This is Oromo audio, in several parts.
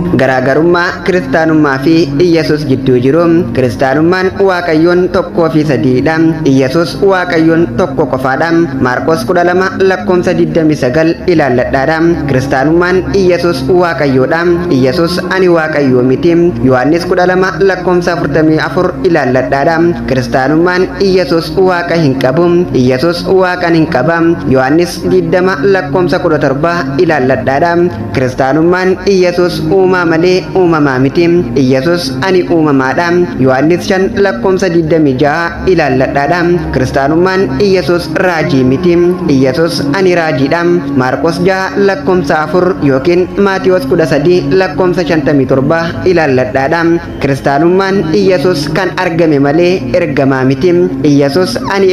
Garaagarummaa kiristaanummaa fi Iyyesuus gidduu jiru. Kiristaanummaan Waaqayyoon tokkoo fi sadiidha. Iyyesuus Waaqayyoon tokko qofaadha. Maarqos 12:29 ilaalladhaadha. Kiristaanummaan Iyyesuus Waaqayyoodha. Iyyesuus ani Waaqayyoo miti. Yohaannis 12:44 ilaalladhaadha. Kiristaanummaan Iyyesuus Waaqa hin qabu. Iyyesuus Waaqan hin qaba. Yohaannis 20:17 ilaalladhaadha. Kiristaanummaan Iyyesuus uumaa malee uumamaa miti. Iyyesuus ani uumamaadha. Yohaannis 5:26 ilaalladhaadha. Kiristaanummaan Iyyesuus raajii miti. Iyyesuus ani raajiidha. Maarqos 6:4 yookiin Maatiyos 13:57 ilaalladhaadha. Kiristaanummaan Iyyesuus kan argame malee ergamaa miti. Iyyesuus ani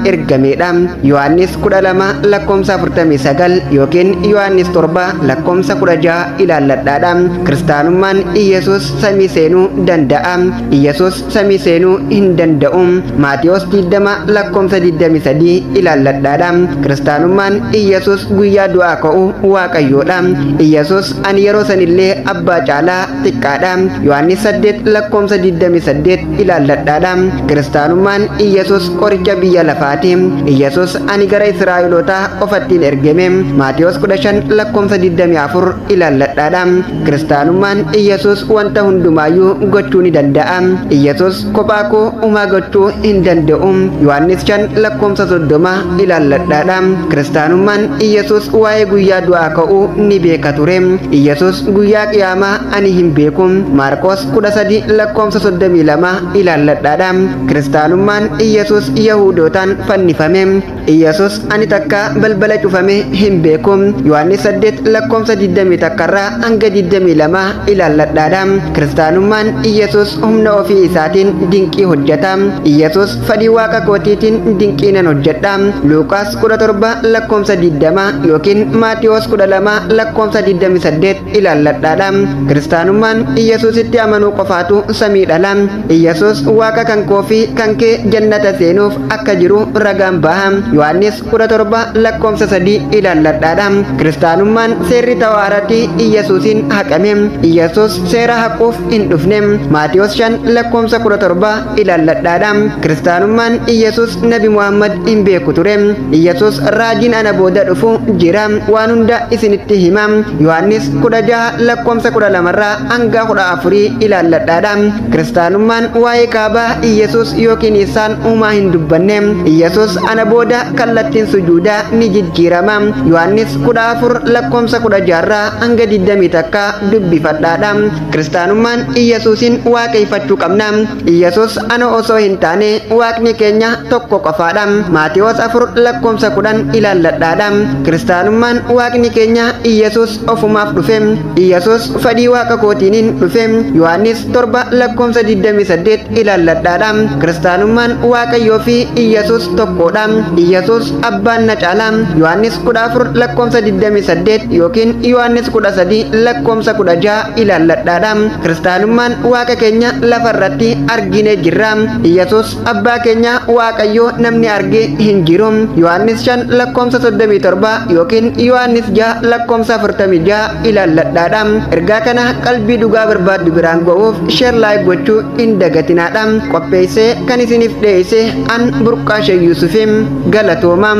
ergameedha. Yohaannis 12:49 yookiin Yohaannis 7:16 ilaalladhaadha. Kiristaanummaan Iyyesuus samii seenuu danda'a. Iyyesuus samii seenuu hin danda'u. Maatiyos 20:23 ilaalladhaadha. Kiristaanummaan Iyyesuus guyyaa du'aa ka'u Waaqayyoodha. Iyyesuus ani yeroo sanillee abbaa caalaa xiqqaadha. Yohaannis 8:28 ilaalladhaadha. Kiristaanummaan Iyyesuus qoricha biyya lafaati. Iyyesuus ani gara Israa'elootaa qofattiin ergame. Maatiyos 15:24 ilaalladhaadha. Kiristaanummaan Iyyesuus wanta hundumaayyuu gochuu ni danda'a. Iyyesuus kophaa koo uumaa gochuu hin danda'u. Yohaannis 5:30 ilaalladhaadha. Kiristaanummaan Iyyesuus waa'ee guyyaa du'aa ka'uu ni beeka ture. Iyyesuus guyyaa qiyaamaa ani hin beeku. Maarqos 13:32 ilaalladhaadha. Kiristaanummaan Iyyesuus Yahudootaan fannifame. Iyyesuus ani takka balbala cufame hin beeku. Yohaannis 8:21 hanga 22 ilaalladhaadha. Kiristaanummaan Iyyesuus humna ofii isaatiin dinqii hojjeta. Iyyesuus fedhii waaqa kootiitiin dinqii nan hojjedha. Luuqaas 17:20 yookiin Maatiyos 12:28 ilaalladhaadha. Kiristaanummaan Iyyesuusitti amanuu qofaatu samii dhala. Iyyesuus waaqa kan koo fi kan kee jannata seenuuf akka jiru ragaan baha. Yohaannis 17:3 ilaalladhaadha. Kiristaanummaan seerri tawaaratti Iyyesuusin haqame. Iyyesuus seera haquuf hin dhufne. Maatiyos 5:17 ilaalladhaadha. Kiristaanummaan Iyyesuus Nabi Muhammad hin beeku ture. Iyyesuus raajiin ana booda dhufu jira. Waan hunda isinitti hima. Yohaannis 16:12 hanga 14 ilaalladhaadha. Kiristaanummaan waa'ee kaabaa Iyyesuus yookiin isaan uumaa hin dubbanne. Iyyesuus ana booda kallattiin sujuudaa ni jijjiirama. Yohaannis 14:16 hanga 21 dubbifadhaadha. Kiristaanummaan Iyyesuusin waaqeffachuu qabna. Iyyesuus ana osoo hin taane waaqni keenya tokko qofaadha. Maatiyos 4:10 ilaalladhaadha. Kiristaanummaan waaqni keenya Iyyesuus ofumaaf dhufe. Iyyesuus fedhii waaqa kootiinin dhufe. Yohaannis 7:28 ilaalladhaadha. Kiristaanummaan Waaqayyoo fi Iyyesuus tokkodha. Iyyesuus abbaan na caala. Yohaannis 14:28 yookiin Yohaannis 13:16 ilaalladhaadha. Kiristaanummaan waaqa keenya lafarratti argine jirra. Iyyesuus abbaa keenya Waaqayyoo namni arge hin jiru. Yohaannis 5:37 yookiin Yohaannis 6:46 ilaalladhaadha. Ergaa kana qalbii dhugaa barbaaddu biraan ga'uuf sheer laayik gochuu hin dagatinaadha. Qopheessee kan isiniif dhiyeesse an Burqaashee Yuusufim galatoomam.